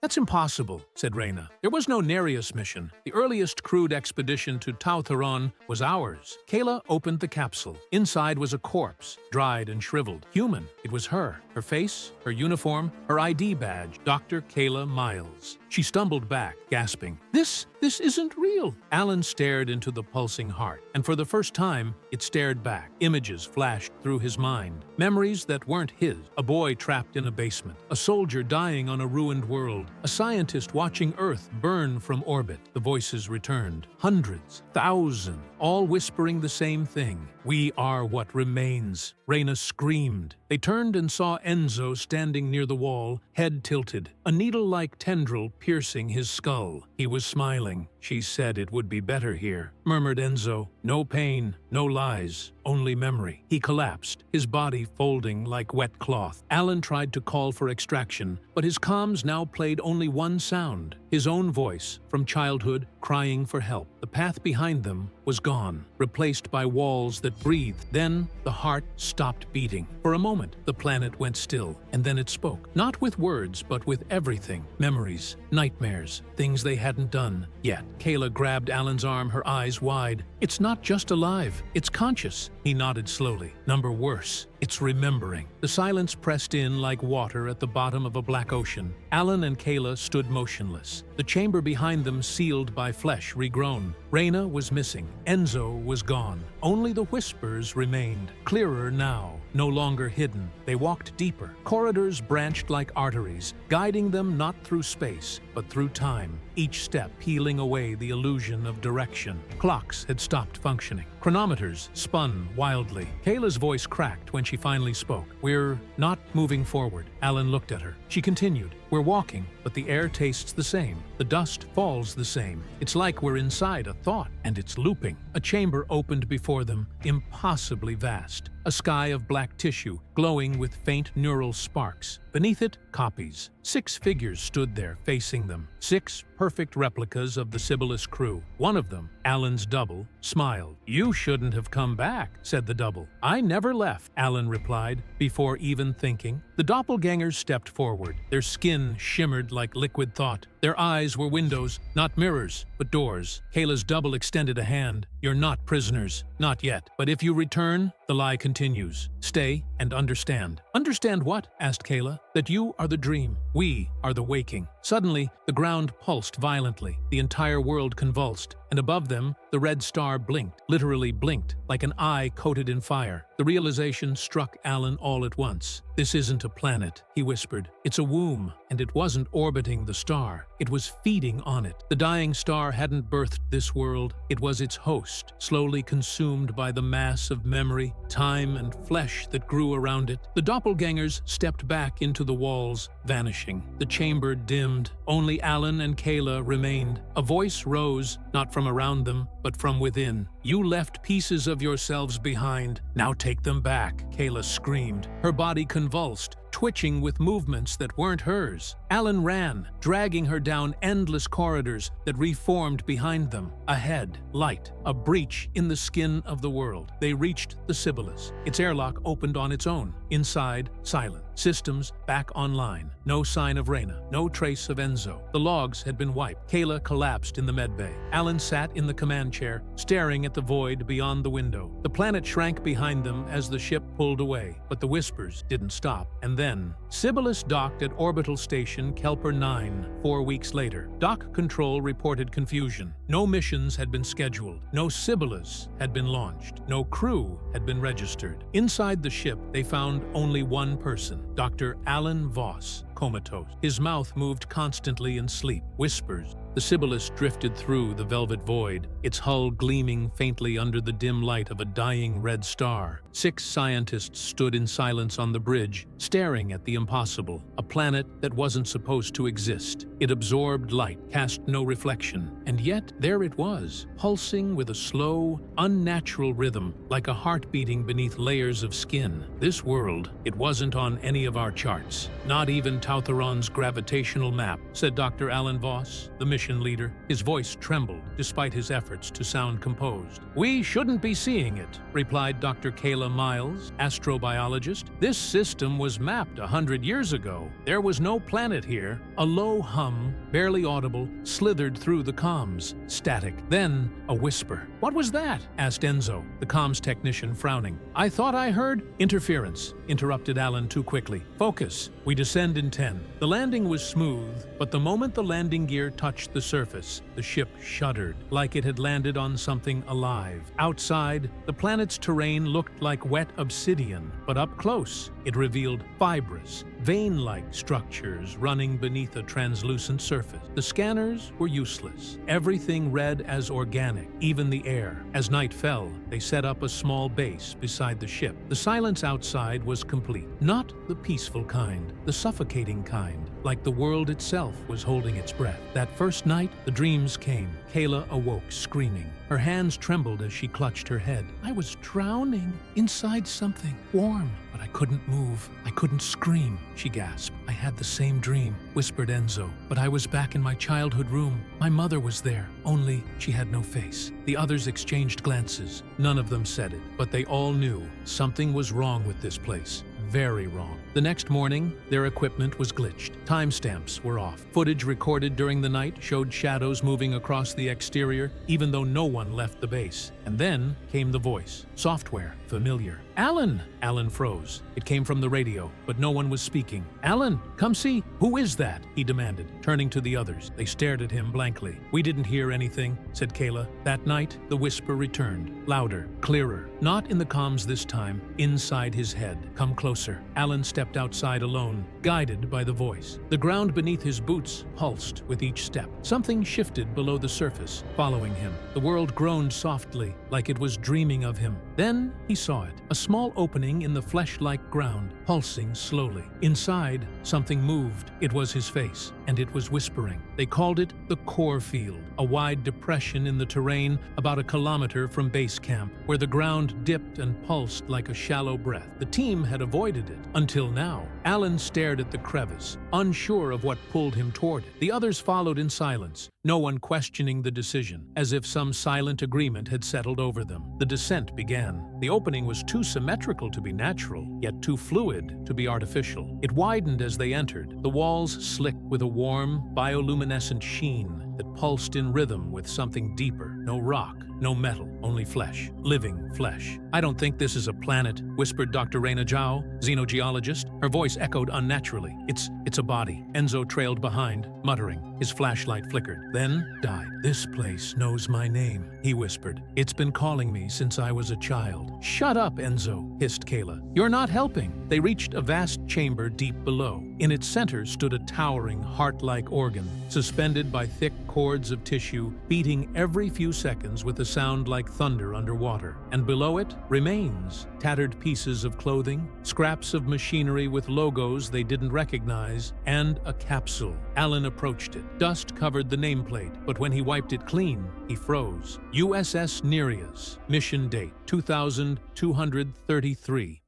That's impossible, said Reyna. There was no Nereus mission. The earliest crewed expedition to Tau-Theron was ours. Kayla opened the capsule. Inside was a corpse, dried and shriveled. Human. It was her. Her face, her uniform, her ID badge. Dr. Kayla Miles. She stumbled back, gasping. This isn't real. Alan stared into the pulsing heart, and for the first time, it stared back. Images flashed through his mind. Memories that weren't his. A boy trapped in a basement. A soldier dying on a ruined world. A scientist watching Earth burn from orbit. The voices returned. Hundreds, thousands, all whispering the same thing. We are what remains. Reyna screamed. They turned and saw Enzo standing near the wall, head tilted, a needle-like tendril piercing his skull. He was smiling. She said it would be better here, murmured Enzo. No pain, no lies, only memory. He collapsed, his body folding like wet cloth. Alan tried to call for extraction, but his comms now played only one sound, his own voice, from childhood, crying for help. The path behind them was gone, replaced by walls that breathed. Then the heart stopped beating. For a moment, the planet went still, and then it spoke. Not with words, but with everything. Memories, nightmares, things they hadn't done yet. Kayla grabbed Alan's arm, her eyes wide. It's not just alive, it's conscious. He nodded slowly. Number worse, it's remembering. The silence pressed in like water at the bottom of a black ocean. Alan and Kayla stood motionless, the chamber behind them sealed by flesh regrown. Reyna was missing. Enzo was gone. Only the whispers remained, clearer now, no longer hidden. They walked deeper. Corridors branched like arteries, guiding them not through space, but through time, each step peeling away the illusion of direction. Clocks had stopped functioning. Chronometers spun wildly. Kayla's voice cracked when she finally spoke. We're not moving forward. Alan looked at her. She continued. We're walking, but the air tastes the same. The dust falls the same. It's like we're inside a thought, and it's looping. A chamber opened before them, impossibly vast. A sky of black tissue, glowing with faint neural sparks. Beneath it, copies. 6 figures stood there, facing them. 6 perfect replicas of the Sibyllus crew. One of them, Alan's double, smiled. You shouldn't have come back, said the double. I never left, Alan replied, before even thinking. The doppelgangers stepped forward. Their skin shimmered like liquid thought. Their eyes were windows, not mirrors, but doors. Kayla's double extended a hand. You're not prisoners. Not yet. But if you return, the lie continues. Stay and understand. Understand what? Asked Kayla. That you are the dream. We are the waking. Suddenly, the ground pulsed violently. The entire world convulsed. And above them, the red star blinked, literally blinked, like an eye coated in fire. The realization struck Alan all at once. This isn't a planet, he whispered. It's a womb, and it wasn't orbiting the star. It was feeding on it. The dying star hadn't birthed this world. It was its host, slowly consumed by the mass of memory, time, and flesh that grew around it. The doppelgangers stepped back into the walls, vanishing. The chamber dimmed. Only Alan and Kayla remained. A voice rose, not from around them, but from within. You left pieces of yourselves behind. Now take them back, Kayla screamed. Her body convulsed, twitching with movements that weren't hers. Alan ran, dragging her down endless corridors that reformed behind them. Ahead, light, a breach in the skin of the world. They reached the Sibyllus. Its airlock opened on its own. Inside, silent. Systems back online. No sign of Reyna, no trace of Enzo. The logs had been wiped. Kayla collapsed in the medbay. Alan sat in the command chair, staring at the void beyond the window. The planet shrank behind them as the ship pulled away, but the whispers didn't stop. And then, Sibyllus docked at Orbital Station Kelper 9 4 weeks later. Dock control reported confusion. No missions had been scheduled. No Sibyllus had been launched. No crew had been registered. Inside the ship, they found only one person. Dr. Alan Voss, comatose. His mouth moved constantly in sleep. Whispers. The Sibyllus drifted through the velvet void, its hull gleaming faintly under the dim light of a dying red star. 6 scientists stood in silence on the bridge, staring at the impossible, a planet that wasn't supposed to exist. It absorbed light, cast no reflection, and yet there it was, pulsing with a slow, unnatural rhythm, like a heart beating beneath layers of skin. This world, it wasn't on any of our charts, not even Tau-Theron's gravitational map, said Dr. Alan Voss. The mission mission leader. His voice trembled despite his efforts to sound composed. "We shouldn't be seeing it," replied Dr. Kayla Miles, astrobiologist. "This system was mapped 100 years ago. There was no planet here." A low hum, barely audible, slithered through the comms. Static. Then a whisper. "What was that?" asked Enzo, the comms technician, frowning. "I thought I heard—" "Interference," interrupted Alan too quickly. "Focus. We descend in 10. The landing was smooth, but the moment the landing gear touched the surface, the ship shuddered, like it had landed on something alive. Outside, the planet's terrain looked like wet obsidian, but up close, it revealed fibrous, vein-like structures running beneath a translucent surface. The scanners were useless. Everything read as organic, even the air. As night fell, they set up a small base beside the ship. The silence outside was complete. Not the peaceful kind, the suffocating kind, like the world itself was holding its breath. That first night, the dreams came. Kayla awoke, screaming. Her hands trembled as she clutched her head. "I was drowning inside something warm, but I couldn't move. I couldn't scream," she gasped. "I had the same dream," whispered Enzo, "but I was back in my childhood room. My mother was there, only she had no face." The others exchanged glances. None of them said it, but they all knew something was wrong with this place. Very wrong. The next morning, their equipment was glitched. Timestamps were off. Footage recorded during the night showed shadows moving across the exterior, even though no one left the base. And then came the voice. Software. Familiar. "Alan!" Alan froze. It came from the radio, but no one was speaking. "Alan, come see. Who is that?" he demanded, turning to the others. They stared at him blankly. "We didn't hear anything," said Kayla. That night, the whisper returned. Louder, clearer. Not in the comms this time, inside his head. "Come closer." Alan stepped outside alone, guided by the voice. The ground beneath his boots pulsed with each step. Something shifted below the surface, following him. The world groaned softly, like it was dreaming of him. Then he saw it. A small opening in the flesh-like ground, pulsing slowly. Inside, something moved. It was his face, and it was whispering. They called it the core field, a wide depression in the terrain about a kilometer from base camp, where the ground dipped and pulsed like a shallow breath. The team had avoided it, until now. Alan stared at the crevice, unsure of what pulled him toward it. The others followed in silence, no one questioning the decision, as if some silent agreement had settled over them. The descent began. The opening was too symmetrical to be natural, yet too fluid to be artificial. It widened as they entered, the walls slick with a warm, bioluminescent sheen that pulsed in rhythm with something deeper. No rock, no metal, only flesh. Living flesh. "I don't think this is a planet," whispered Dr. Reina Zhao, xenogeologist. Her voice echoed unnaturally. It's a body." Enzo trailed behind, muttering. His flashlight flickered, then died. "This place knows my name," he whispered. "It's been calling me since I was a child." "Shut up, Enzo," hissed Kayla. "You're not helping." They reached a vast chamber deep below. In its center stood a towering, heart-like organ, suspended by thick cords of tissue, beating every few seconds with a sound like thunder underwater. And below it, remains, tattered pieces of clothing, scraps of machinery with logos they didn't recognize, and a capsule. Alan approached it. Dust covered the nameplate, but when he wiped it clean, he froze. USS Nereus. Mission date, 2233.